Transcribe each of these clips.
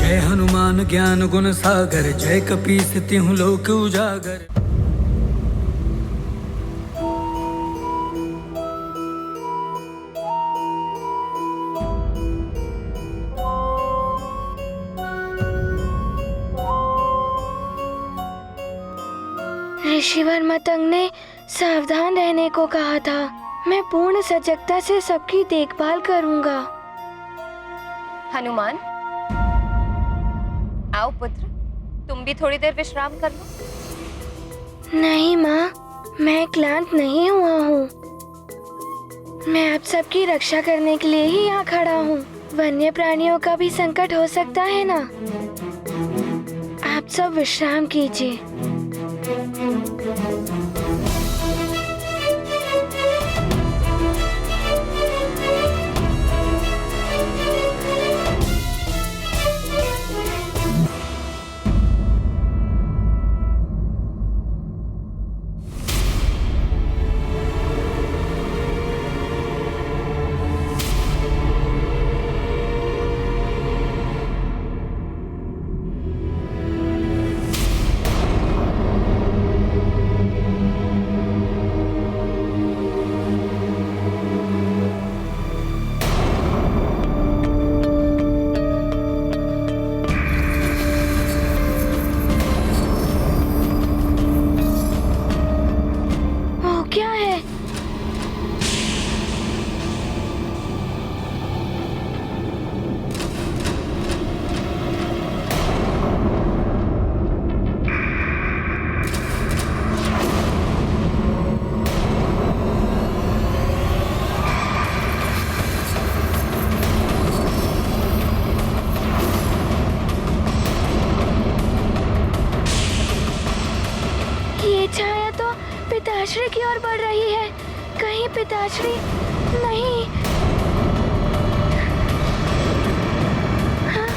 जय हनुमान ज्ञान गुण सागर, जय कपीस तिहुँ लोक उजागर। ऋषिवर मतंग ने सावधान रहने को कहा था। मैं पूर्ण सजगता से सबकी देखभाल करूंगा। हनुमान, आओ पुत्र, तुम भी थोड़ी देर विश्राम कर लो। नहीं माँ, मैं क्लांत नहीं हुआ हूँ। मैं आप सबकी रक्षा करने के लिए ही यहाँ खड़ा हूँ। वन्य प्राणियों का भी संकट हो सकता है ना। आप सब विश्राम कीजिए। पिताश्री की ओर बढ़ रही है। कहीं पिताश्री नहीं। हाँ?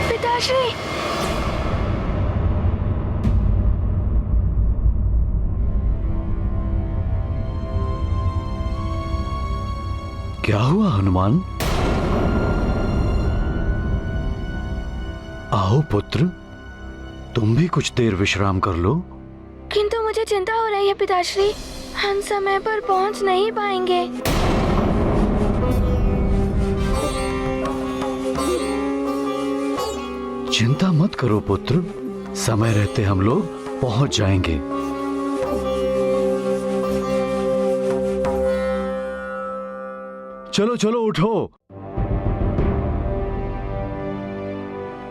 पिताश्री! क्या हुआ हनुमान? आओ पुत्र, तुम भी कुछ देर विश्राम कर लो। किंतु मुझे चिंता हो रही है पिताश्री, हम समय पर पहुंच नहीं पाएंगे। चिंता मत करो पुत्र, समय रहते हम लोग पहुंच जाएंगे। चलो चलो उठो,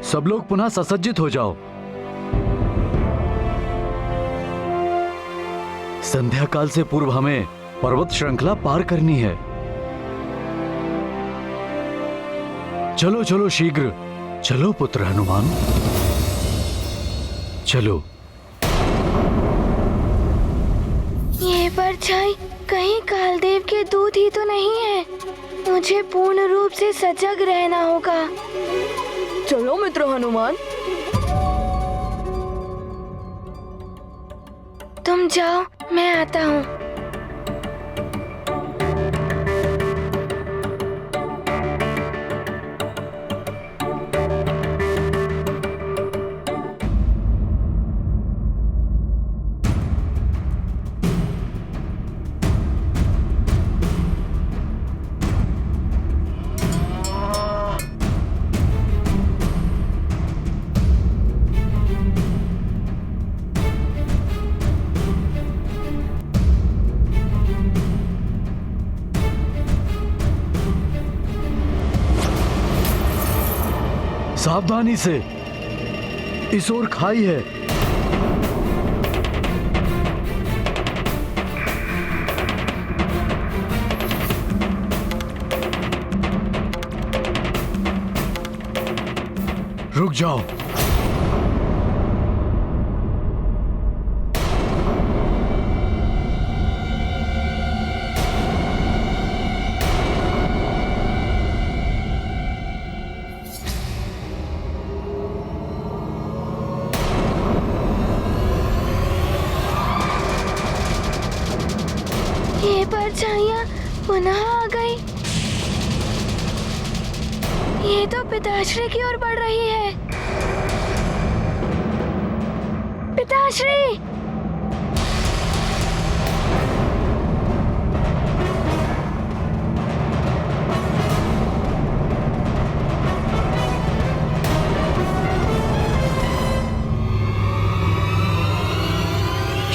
सब लोग पुनः ससज्जित हो जाओ। संध्या काल से पूर्व हमें पर्वत श्रृंखला पार करनी है। चलो चलो शीघ्र, चलो पुत्र हनुमान, चलो। ये परछाई कहीं कालदेव के दूत ही तो नहीं है। मुझे पूर्ण रूप से सजग रहना होगा। चलो मित्र हनुमान। तुम जाओ, मैं आता हूँ। सावधानी से, इस ओर खाई है। रुक जाओ। ये परछाइयाँ पुनः आ गई? ये तो पिताश्री की ओर बढ़ रही है। पिताश्री!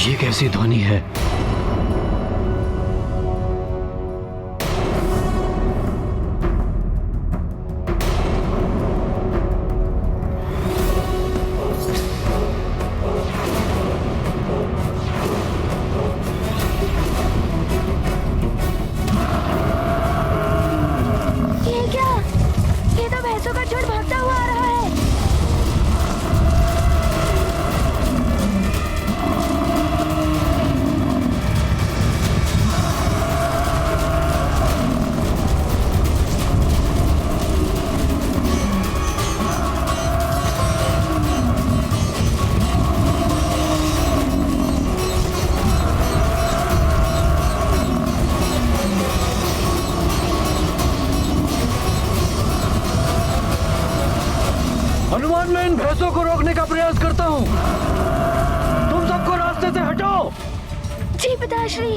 ये कैसी ध्वनि है? ये क्या? ये तो भैंसों का झुंड भागता हुआ आ रहा है। हनुमान, मैं इन भैंसों को रोकने का प्रयास करता हूँ। तुम सबको रास्ते से हटाओ। जी पिताश्री।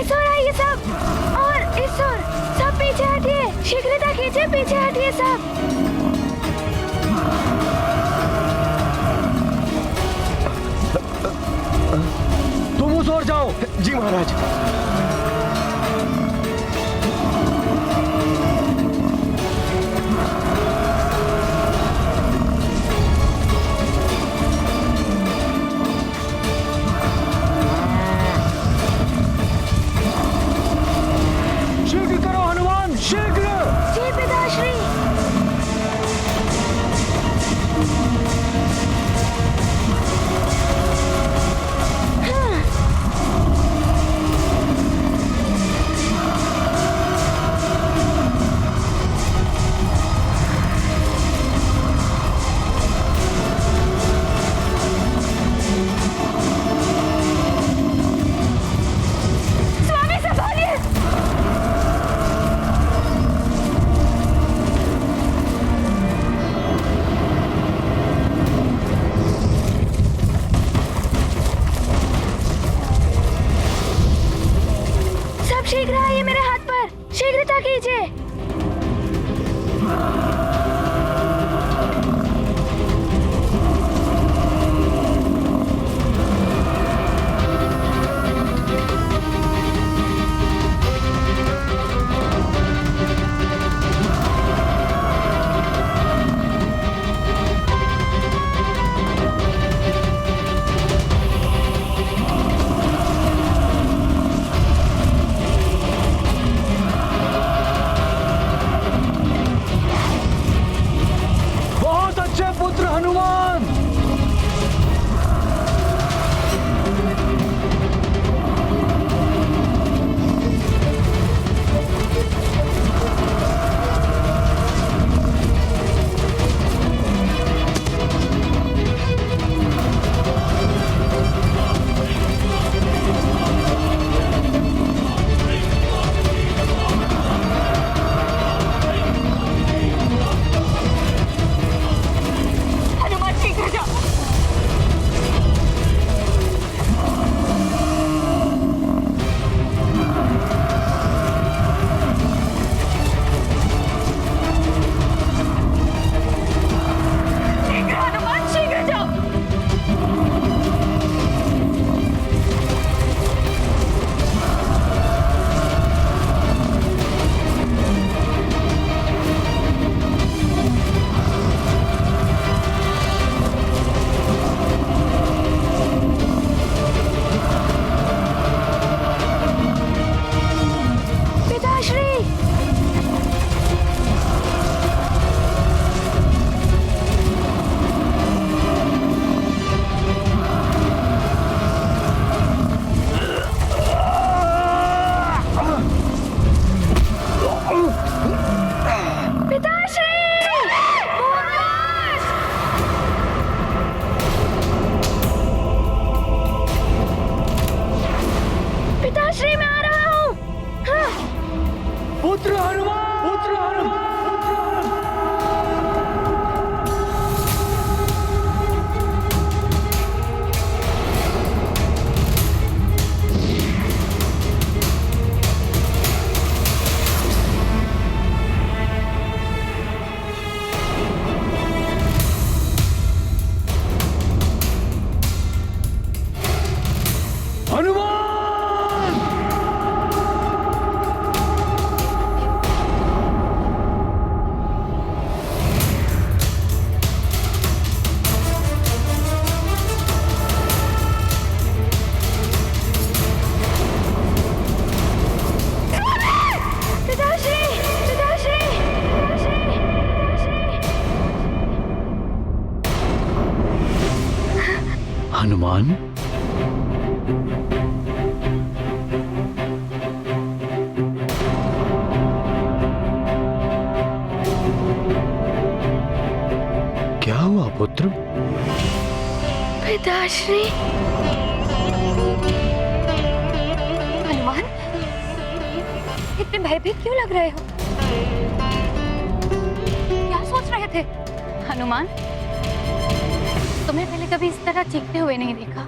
इस ओर आइए सब, और इस ओर सब पीछे हटिए। शीघ्रता कीजिए, पीछे हटिए सब। तुम उस ओर जाओ। जी महाराज। शीघ्र करो हनुमान, शीघ्र। जी पिताश्री। हाँ। स्वामी संभालिए। सब शीघ्र आइए मेरे हाथ पर, शीघ्रता कीजिए। हनुमान, क्या हुआ पुत्र? पिताश्री, हनुमान, इतने भयभीत क्यों लग रहे हो? क्या सोच रहे थे? हनुमान, तुम्हें पहले कभी इस तरह चीखते हुए नहीं देखा।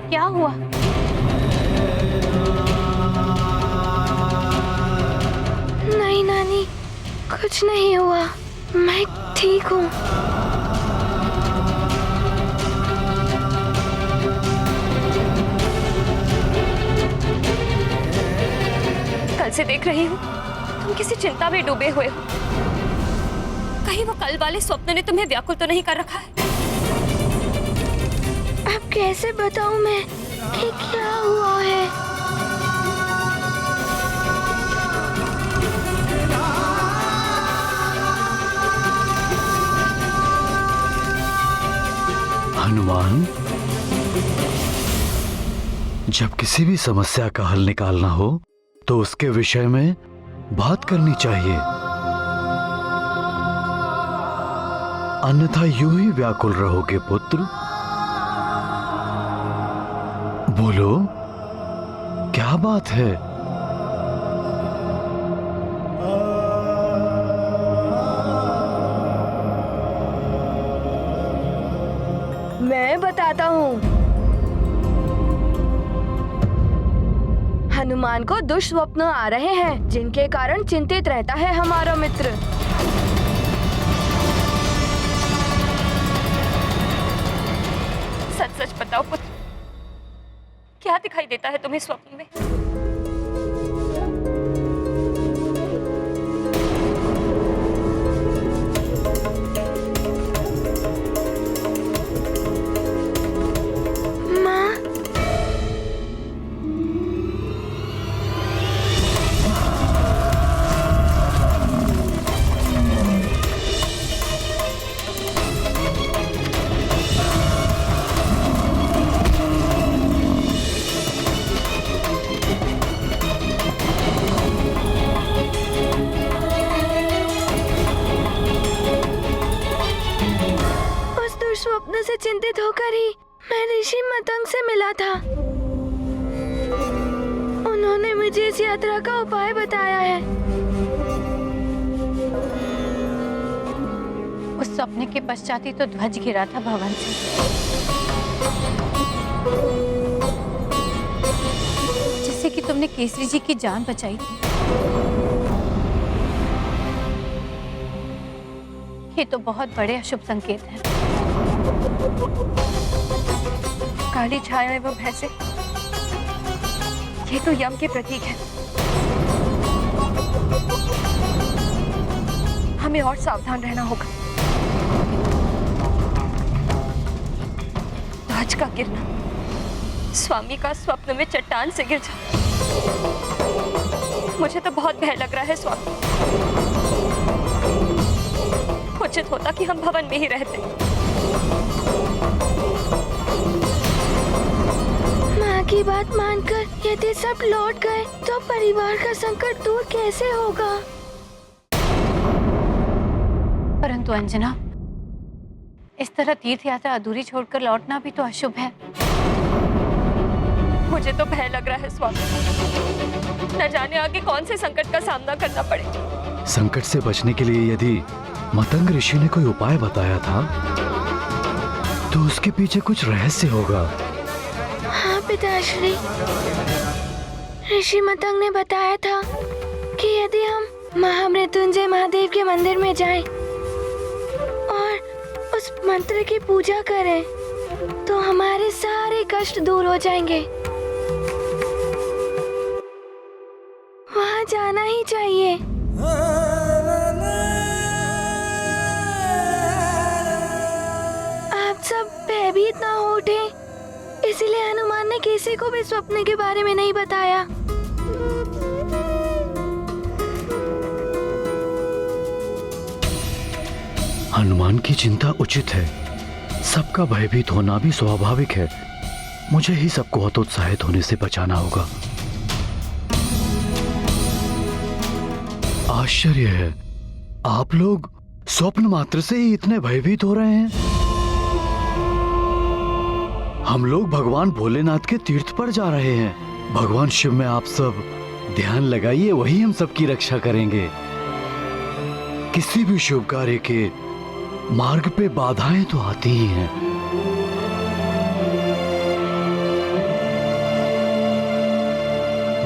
क्या हुआ? नहीं नानी, कुछ नहीं हुआ, मैं ठीक हूँ। कल से देख रही हूँ तुम किसी चिंता में डूबे हुए हो। कहीं वो कल वाले स्वप्न ने तुम्हें व्याकुल तो नहीं कर रखा है? अब कैसे बताऊं मैं कि क्या हुआ है? हनुमान, जब किसी भी समस्या का हल निकालना हो तो उसके विषय में बात करनी चाहिए, अन्यथा यूं ही व्याकुल रहोगे पुत्र। बोलो, क्या बात है? मैं बताता हूँ। हनुमान को दुष्स्वप्न आ रहे हैं, जिनके कारण चिंतित रहता है हमारा मित्र। सच सच बताओ पुत्र, क्या दिखाई देता है तुम्हें स्वप्न में? माँ, स्वप्न से चिंतित होकर ही मैं ऋषि मतंग से मिला था। उन्होंने मुझे इस यात्रा का उपाय बताया है। उस सपने के पश्चात ही तो ध्वज गिरा था भवन से। जिससे कि तुमने केसरी जी की जान बचाई थी। ये तो बहुत बड़े अशुभ संकेत हैं। काली छाया एवं भैंसे, ये तो यम के प्रतीक है। हमें और सावधान रहना होगा। ध्वज का गिरना, स्वामी का स्वप्न में चट्टान से गिर जाना, मुझे तो बहुत भय लग रहा है स्वामी। उचित होता कि हम भवन में ही रहते। माँ की बात मानकर यदि सब लौट गए तो परिवार का संकट दूर कैसे होगा? परंतु अंजना, इस तरह तीर्थ यात्रा अधूरी छोड़कर लौटना भी तो अशुभ है। मुझे तो भय लग रहा है स्वामी, न जाने आगे कौन से संकट का सामना करना पड़े। संकट से बचने के लिए यदि मतंग ऋषि ने कोई उपाय बताया था तो उसके पीछे कुछ रहस्य होगा। हाँ पिताश्री, ऋषि मतंग ने बताया था कि यदि हम महामृत्युंजय महादेव के मंदिर में जाएं और उस मंत्र की पूजा करें तो हमारे सारे कष्ट दूर हो जाएंगे। वहाँ जाना ही चाहिए। आप सब भयभीत ना हो उठे, इसीलिए हनुमान ने किसी को भी स्वप्न के बारे में नहीं बताया। हनुमान की चिंता उचित है, सबका भयभीत होना भी स्वाभाविक है, मुझे ही सबको हतोत्साहित होने से बचाना होगा। आश्चर्य है, आप लोग स्वप्न मात्र से ही इतने भयभीत हो रहे हैं। हम लोग भगवान भोलेनाथ के तीर्थ पर जा रहे हैं। भगवान शिव में आप सब ध्यान लगाइए, वही हम सबकी रक्षा करेंगे। किसी भी शुभ कार्य के मार्ग पे बाधाएं तो आती ही हैं।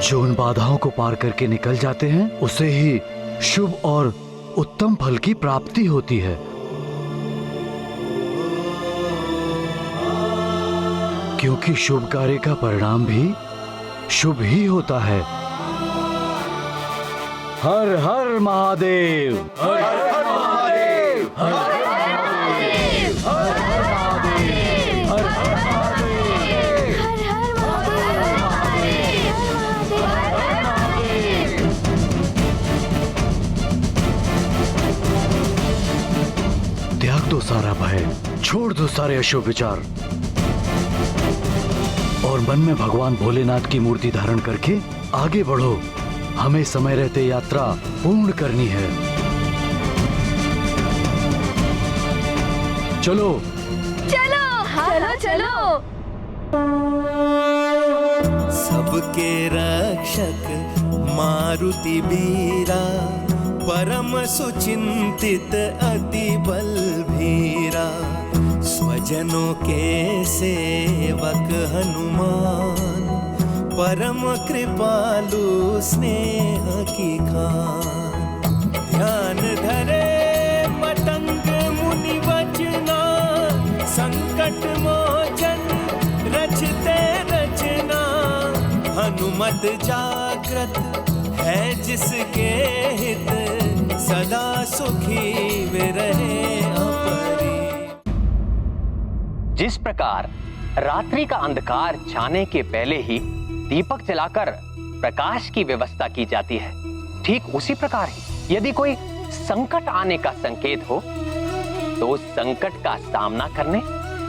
जो उन बाधाओं को पार करके निकल जाते हैं उसे ही शुभ और उत्तम फल की प्राप्ति होती है। क्योंकि शुभ कार्य का परिणाम भी शुभ ही होता है। हर हर महादेव, हर हर महादेव, हर हर महादेव, हर हर महादेव, हर हर महादेव, हर हर महादेव। त्याग दो सारा भय, छोड़ दो सारे अशुभ विचार और मन में भगवान भोलेनाथ की मूर्ति धारण करके आगे बढ़ो। हमें समय रहते यात्रा पूर्ण करनी है। चलो चलो चलो चलो। सबके रक्षक मारुति बीरा, परम सुचिंतित अति बलभीरा, स्वजनों के सेवक हनुमान, परम कृपालु स्नेह की खान। ध्यान धरे पतंग मुनि वचना, संकट मोचन रचते रचना। हनुमत जागृत है जिसके हित, सदा सुखी वे रहे अपरी। जिस प्रकार रात्रि का अंधकार छाने के पहले ही दीपक जलाकर प्रकाश की व्यवस्था की जाती है, ठीक उसी प्रकार ही यदि कोई संकट आने का संकेत हो तो उस संकट का सामना करने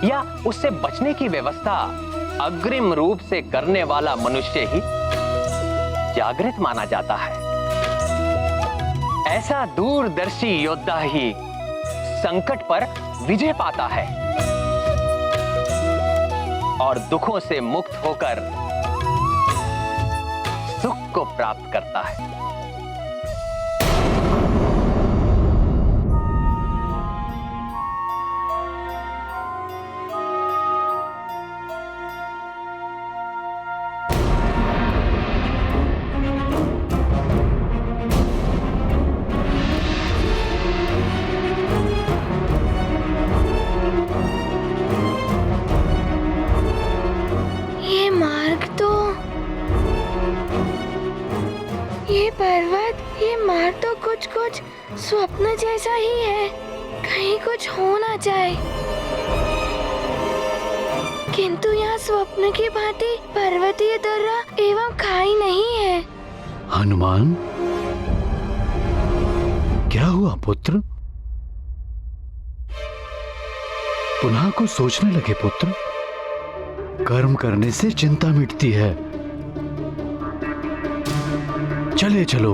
या उससे बचने की व्यवस्था अग्रिम रूप से करने वाला मनुष्य ही जागृत माना जाता है। ऐसा दूरदर्शी योद्धा ही संकट पर विजय पाता है और दुखों से मुक्त होकर सुख को प्राप्त करता है। ये मार्ग तो, ये पर्वत, ये मार्ग तो कुछ स्वप्न जैसा ही है। कहीं कुछ हो ना जाए। किंतु यहाँ स्वप्न की भांति पर्वतीय दर्रा एवं खाई नहीं है। हनुमान, क्या हुआ पुत्र? पुनः कुछ सोचने लगे पुत्र? कर्म करने से चिंता मिटती है। चले चलो